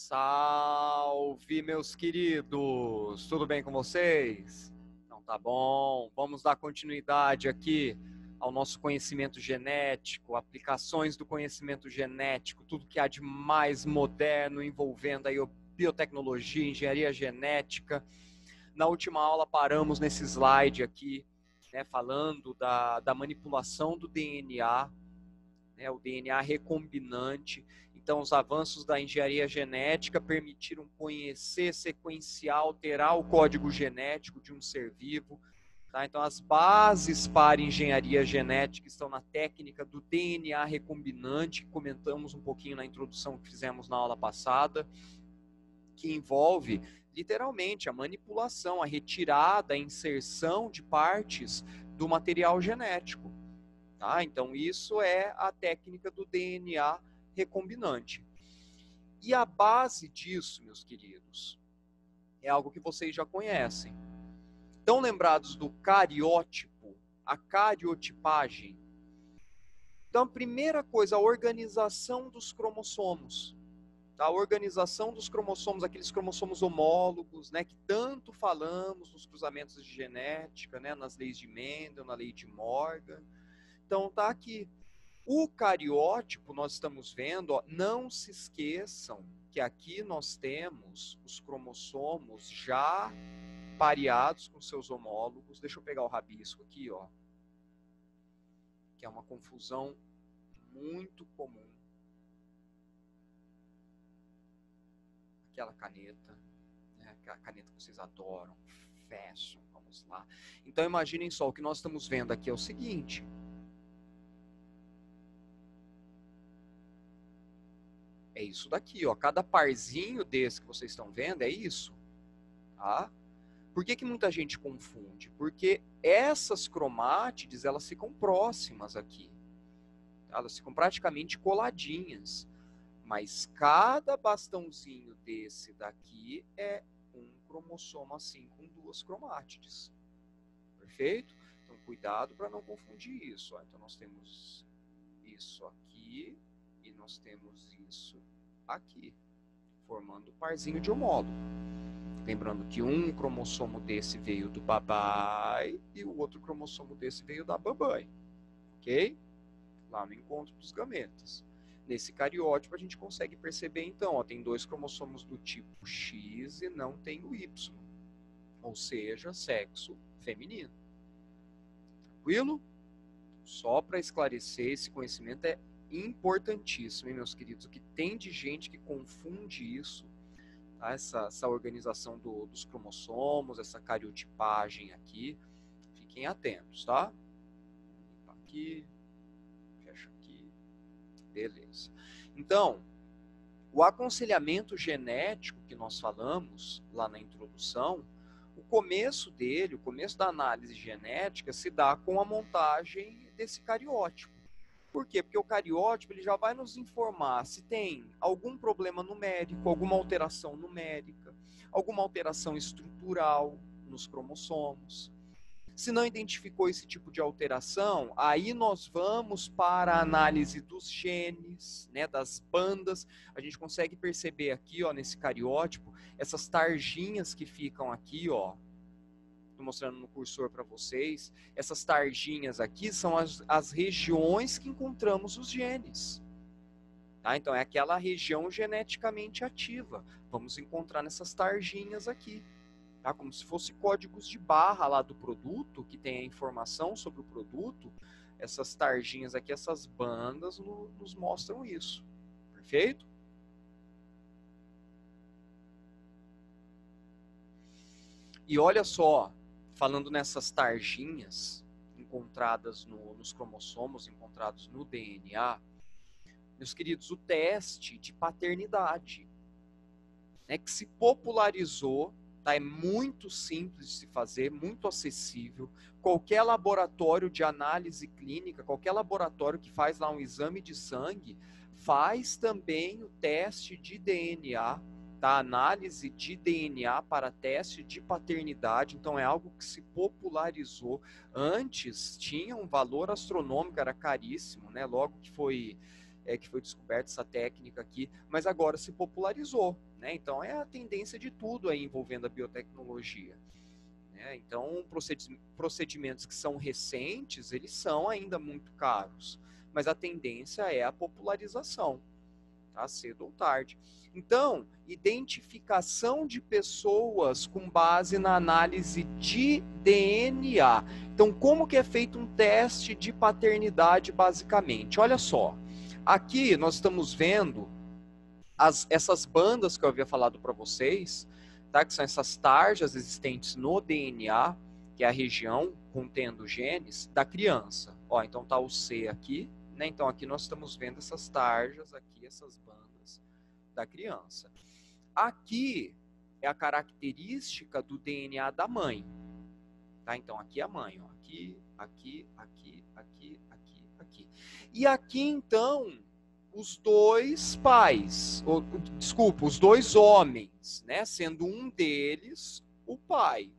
Salve, meus queridos! Tudo bem com vocês? Então tá bom, vamos dar continuidade aqui ao nosso conhecimento genético, aplicações do conhecimento genético, tudo que há de mais moderno envolvendo aí biotecnologia, engenharia genética. Na última aula paramos nesse slide aqui, né, falando da manipulação do DNA, né, o DNA recombinante. Então, os avanços da engenharia genética permitiram conhecer, sequenciar, alterar o código genético de um ser vivo. Tá? Então, as bases para engenharia genética estão na técnica do DNA recombinante, que comentamos um pouquinho na introdução que fizemos na aula passada, que envolve, literalmente, a manipulação, a retirada, a inserção de partes do material genético. Tá? Então, isso é a técnica do DNA recombinante. E a base disso, meus queridos, é algo que vocês já conhecem. Estão lembrados do cariótipo, a cariotipagem? Então, a primeira coisa, a organização dos cromossomos. Tá? A organização dos cromossomos, aqueles cromossomos homólogos, né, que tanto falamos nos cruzamentos de genética, né, nas leis de Mendel, na lei de Morgan. Então, tá aqui. O cariótipo, nós estamos vendo, ó, não se esqueçam que aqui nós temos os cromossomos já pareados com seus homólogos. Deixa eu pegar o rabisco aqui, ó, que é uma confusão muito comum. Aquela caneta, né, aquela caneta que vocês adoram, fashion, vamos lá. Então, imaginem só, o que nós estamos vendo aqui é o seguinte. É isso daqui, ó. Cada parzinho desse que vocês estão vendo é isso. Tá? Por que muita gente confunde? Porque essas cromátides, elas ficam próximas aqui. Tá? Elas ficam praticamente coladinhas. Mas cada bastãozinho desse daqui é um cromossomo assim com duas cromátides. Perfeito? Então, cuidado para não confundir isso. Ó. Então, nós temos isso aqui. E nós temos isso aqui, formando o parzinho de homólogo. Lembrando que um cromossomo desse veio do babai e o outro cromossomo desse veio da babai. Ok? Lá no encontro dos gametas. Nesse cariótipo a gente consegue perceber então, ó, tem dois cromossomos do tipo X e não tem o Y. Ou seja, sexo feminino. Tranquilo? Só para esclarecer, esse conhecimento é importantíssimo, hein, meus queridos? O que tem de gente que confunde isso, tá? Essa organização dos cromossomos, essa cariotipagem aqui, fiquem atentos, tá? Aqui, fecha aqui, beleza. Então, o aconselhamento genético que nós falamos lá na introdução, o começo dele, o começo da análise genética se dá com a montagem desse cariótipo. Por quê? Porque o cariótipo ele já vai nos informar se tem algum problema numérico, alguma alteração numérica, alguma alteração estrutural nos cromossomos. Se não identificou esse tipo de alteração, aí nós vamos para a análise dos genes, né, das bandas. A gente consegue perceber aqui, ó, nesse cariótipo, essas tarjinhas que ficam aqui, ó, mostrando no cursor para vocês, essas tarjinhas aqui são as regiões que encontramos os genes. Tá? Então, é aquela região geneticamente ativa. Vamos encontrar nessas tarjinhas aqui. Tá? Como se fosse códigos de barra lá do produto, que tem a informação sobre o produto. Essas tarjinhas aqui, essas bandas, nos mostram isso. Perfeito? E olha só, falando nessas tarjinhas encontradas nos cromossomos, encontrados no DNA, meus queridos, o teste de paternidade, né, que se popularizou, tá, é muito simples de se fazer, muito acessível. Qualquer laboratório de análise clínica, qualquer laboratório que faz lá um exame de sangue, faz também o teste de DNA, tá? Análise de DNA para teste de paternidade. Então é algo que se popularizou. Antes tinha um valor astronômico, era caríssimo, né? Logo que foi que foi descoberta essa técnica aqui, mas agora se popularizou, né? Então é a tendência de tudo aí envolvendo a biotecnologia. Então, procedimentos que são recentes, eles são ainda muito caros, mas a tendência é a popularização, tá? Cedo ou tarde. Então, identificação de pessoas com base na análise de DNA. Então, como que é feito um teste de paternidade, basicamente? Olha só, aqui nós estamos vendo essas bandas que eu havia falado para vocês, tá? Que são essas tarjas existentes no DNA, que é a região contendo genes da criança. Ó, então tá o C aqui, né? Então aqui nós estamos vendo essas tarjas aqui, essas bandas da criança. Aqui é a característica do DNA da mãe, tá? Então aqui é a mãe, ó, aqui, aqui, aqui, aqui, aqui, aqui. E aqui então os dois pais, desculpa, os dois homens, né? Sendo um deles o pai,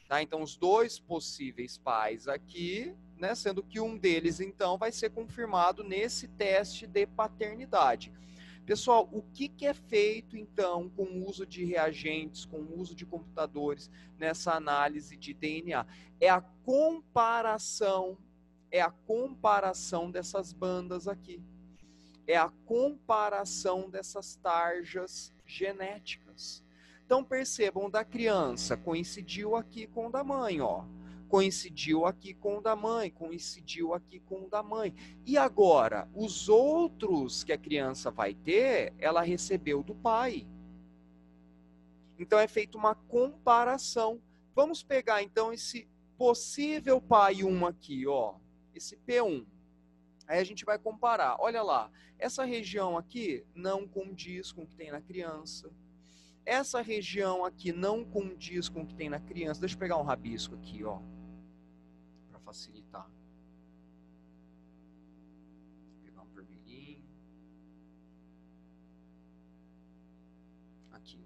tá? Então os dois possíveis pais aqui, né? Sendo que um deles então vai ser confirmado nesse teste de paternidade. Pessoal, o que é feito então com o uso de reagentes, com o uso de computadores nessa análise de DNA? É a comparação dessas bandas aqui. É a comparação dessas tarjas genéticas. Então percebam, da criança coincidiu aqui com o da mãe, ó. Coincidiu aqui com o da mãe, coincidiu aqui com o da mãe. E agora, os outros que a criança vai ter, ela recebeu do pai. Então é feita uma comparação. Vamos pegar então esse possível pai 1 aqui, ó. Esse P1. Aí a gente vai comparar. Olha lá, essa região aqui não condiz com o que tem na criança. Essa região aqui não condiz com o que tem na criança. Deixa eu pegar um rabisco aqui, ó, para facilitar. Vou pegar um vermelhinho. Aqui.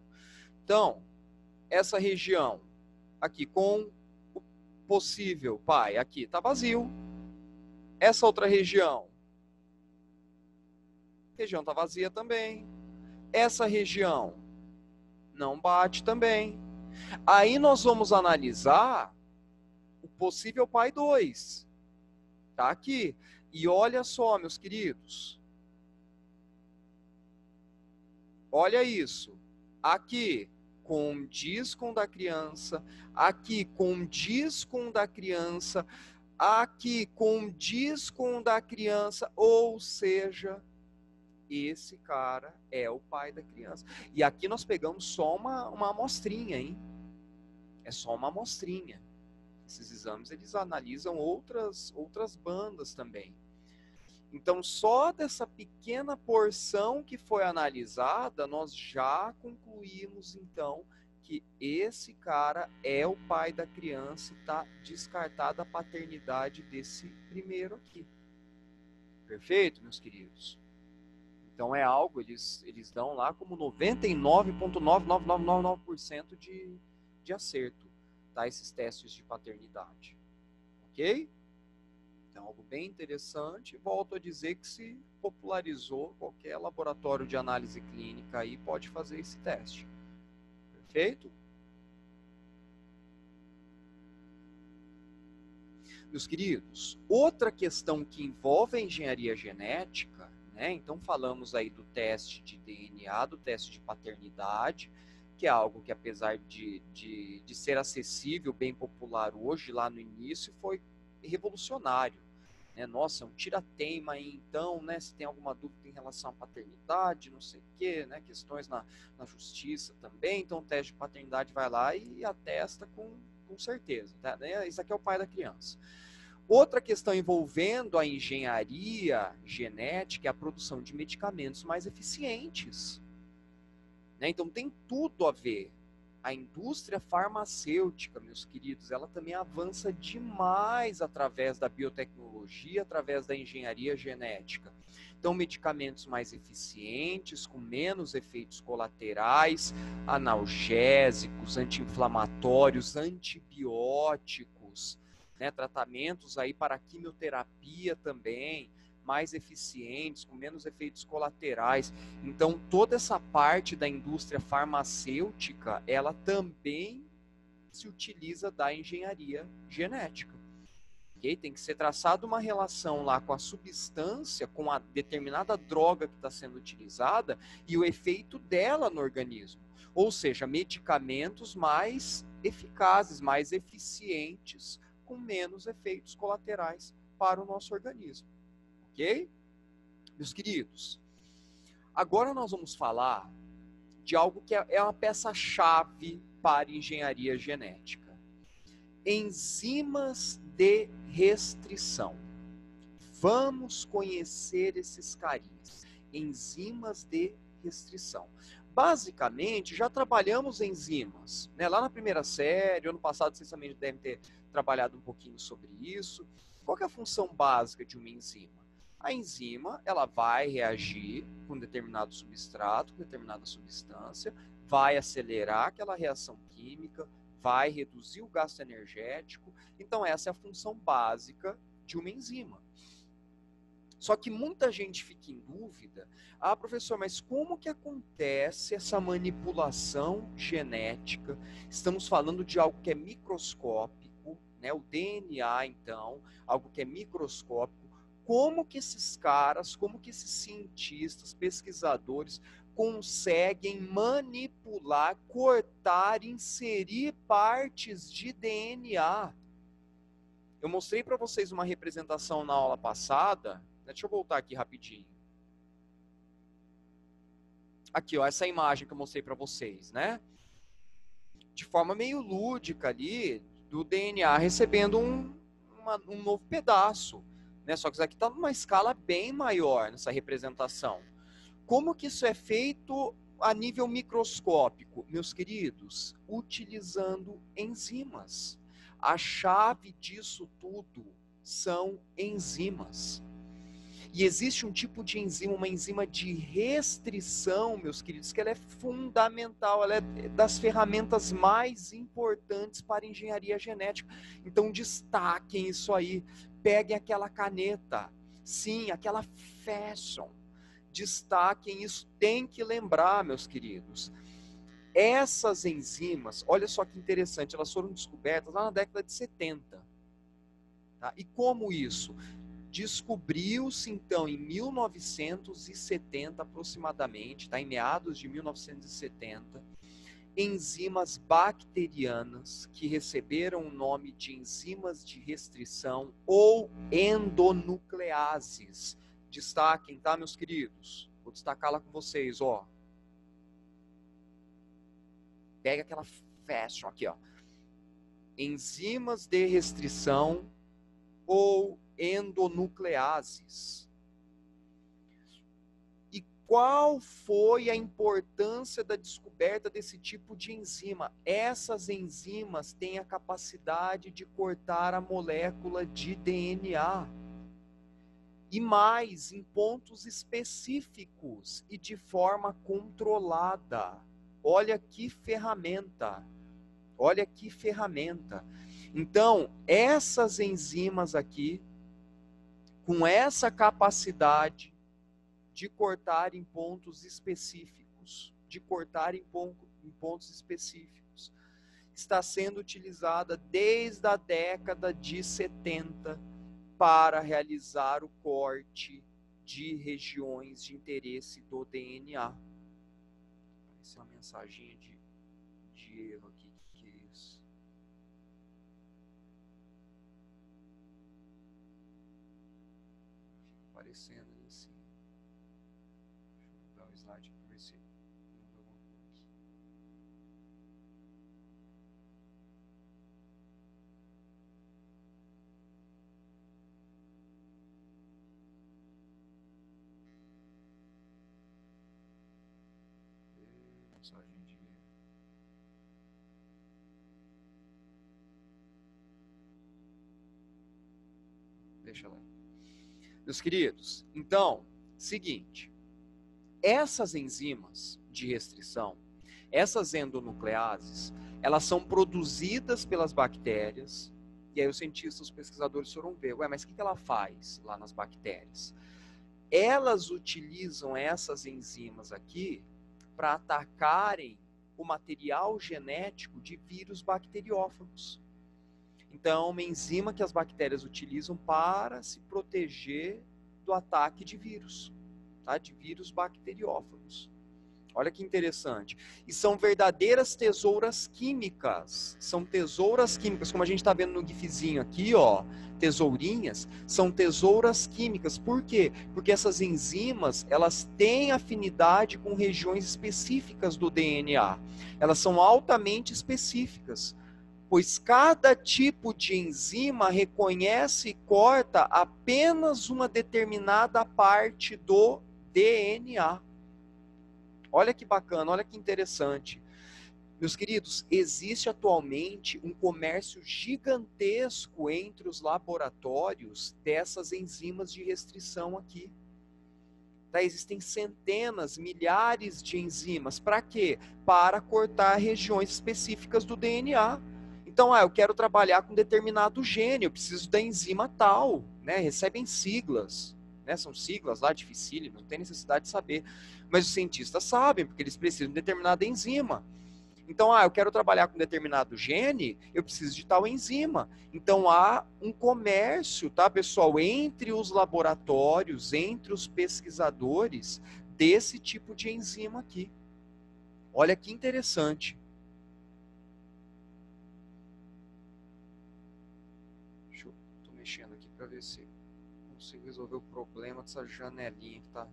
Então, essa região aqui com o possível pai aqui tá vazio. Essa outra região está vazia também. Essa região não bate também. Aí nós vamos analisar o possível pai 2. Tá aqui. E olha só, meus queridos. Olha isso. Aqui condiz com o da criança. Aqui condiz com o da criança. Aqui condiz com o da criança, ou seja, esse cara é o pai da criança. E aqui nós pegamos só uma amostrinha, hein? É só uma amostrinha. Esses exames, eles analisam outras bandas também. Então, só dessa pequena porção que foi analisada, nós já concluímos, então, que esse cara é o pai da criança e está descartada a paternidade desse primeiro aqui. Perfeito, meus queridos? Então é algo, eles dão lá como 99,99999% de acerto, tá? Esses testes de paternidade. Ok? Então, algo bem interessante. Volto a dizer que se popularizou, qualquer laboratório de análise clínica aí pode fazer esse teste. Perfeito? Meus queridos, outra questão que envolve a engenharia genética, né? Então falamos aí do teste de DNA, do teste de paternidade, que é algo que, apesar de ser acessível, bem popular hoje, lá no início foi revolucionário. Né? Nossa, um tira-teima aí, então, né? Se tem alguma dúvida em relação à paternidade, não sei o quê, né? Questões na justiça também, então o teste de paternidade vai lá e atesta com certeza. Tá? Isso aqui é o pai da criança. Outra questão envolvendo a engenharia genética é a produção de medicamentos mais eficientes. Né? Então tem tudo a ver. A indústria farmacêutica, meus queridos, ela também avança demais através da biotecnologia, através da engenharia genética. Então, medicamentos mais eficientes, com menos efeitos colaterais, analgésicos, anti-inflamatórios, antibióticos, né, tratamentos aí para quimioterapia também, mais eficientes, com menos efeitos colaterais. Então, toda essa parte da indústria farmacêutica, ela também se utiliza da engenharia genética. Okay? Tem que ser traçada uma relação lá com a substância, com a determinada droga que está sendo utilizada e o efeito dela no organismo. Ou seja, medicamentos mais eficazes, mais eficientes, com menos efeitos colaterais para o nosso organismo. Ok? Meus queridos, agora nós vamos falar de algo que é uma peça-chave para engenharia genética. Enzimas de restrição. Vamos conhecer esses carinhas. Enzimas de restrição. Basicamente, já trabalhamos enzimas, né? Lá na primeira série, ano passado vocês também devem ter trabalhado um pouquinho sobre isso. Qual que é a função básica de uma enzima? A enzima, ela vai reagir com determinado substrato, com determinada substância, vai acelerar aquela reação química, vai reduzir o gasto energético. Então, essa é a função básica de uma enzima. Só que muita gente fica em dúvida, professor, mas como que acontece essa manipulação genética? Estamos falando de algo que é microscópico, né? O DNA, então, algo que é microscópico. Como que esses caras, como que esses cientistas, pesquisadores, conseguem manipular, cortar, inserir partes de DNA? Eu mostrei para vocês uma representação na aula passada. Deixa eu voltar aqui rapidinho. Aqui, ó, essa imagem que eu mostrei para vocês, né? De forma meio lúdica ali, do DNA recebendo um novo pedaço, né? Só que isso aqui está numa escala bem maior, nessa representação. Como que isso é feito a nível microscópico? Meus queridos, utilizando enzimas. A chave disso tudo são enzimas. E existe um tipo de enzima, uma enzima de restrição, meus queridos, que ela é fundamental, ela é das ferramentas mais importantes para a engenharia genética. Então destaquem isso aí, peguem aquela caneta, sim, aquela fashion, destaquem isso, tem que lembrar, meus queridos. Essas enzimas, olha só que interessante, elas foram descobertas lá na década de 70. Tá? E como isso? Descobriu-se, então, em 1970 aproximadamente, tá? Em meados de 1970, enzimas bacterianas que receberam o nome de enzimas de restrição ou endonucleases. Destaquem, tá, meus queridos? Vou destacar lá com vocês, ó. Pega aquela fashion aqui, ó. Enzimas de restrição ou endonucleases. E qual foi a importância da descoberta desse tipo de enzima? Essas enzimas têm a capacidade de cortar a molécula de DNA. E mais, em pontos específicos e de forma controlada. Olha que ferramenta. Olha que ferramenta. Então, essas enzimas aqui, com essa capacidade de cortar em pontos específicos, está sendo utilizada desde a década de 70 para realizar o corte de regiões de interesse do DNA. Apareceu uma mensaginha de erro aqui. O que é isso? Fica aparecendo ali em cima. Deixa eu mudar o slide para ver se muda alguma coisa aqui. Mensagem de erro. Deixa lá. Meus queridos, então, seguinte, essas enzimas de restrição, essas endonucleases, elas são produzidas pelas bactérias, E aí os cientistas, os pesquisadores foram ver, ué, mas o que ela faz lá nas bactérias? Elas utilizam essas enzimas aqui para atacarem o material genético de vírus bacteriófagos. Então, é uma enzima que as bactérias utilizam para se proteger do ataque de vírus, tá? De vírus bacteriófagos. Olha que interessante. E são verdadeiras tesouras químicas. São tesouras químicas, como a gente está vendo no gifzinho aqui, ó. Tesourinhas, são tesouras químicas. Por quê? Porque essas enzimas, elas têm afinidade com regiões específicas do DNA. Elas são altamente específicas, pois cada tipo de enzima reconhece e corta apenas uma determinada parte do DNA. Olha que bacana, olha que interessante. Meus queridos, existe atualmente um comércio gigantesco entre os laboratórios dessas enzimas de restrição aqui. Tá? Existem centenas, milhares de enzimas. Para quê? Para cortar regiões específicas do DNA. Então, eu quero trabalhar com determinado gene, eu preciso da enzima tal, né? Recebem siglas, né? São siglas lá dificílimas, não tem necessidade de saber. Mas os cientistas sabem, porque eles precisam de determinada enzima. Então, eu quero trabalhar com determinado gene, eu preciso de tal enzima. Então, há um comércio, tá, pessoal, entre os laboratórios, entre os pesquisadores, desse tipo de enzima aqui. Olha que interessante. Estou mexendo aqui para ver se consigo resolver o problema dessa janelinha que tá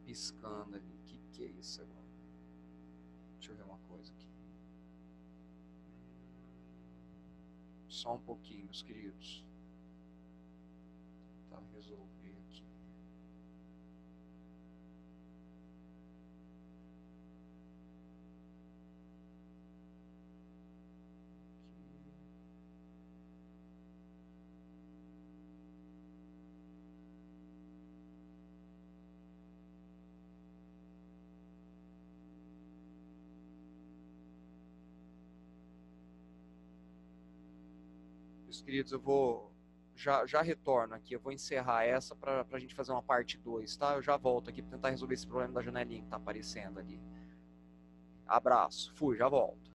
piscando ali. O que é isso agora? Deixa eu ver uma coisa aqui. Só um pouquinho, meus queridos. Tá, resolver aqui. Meus queridos, eu vou... Já retorno aqui, eu vou encerrar essa para a gente fazer uma parte 2, tá? Eu já volto aqui para tentar resolver esse problema da janelinha que está aparecendo ali. Abraço, fui, já volto.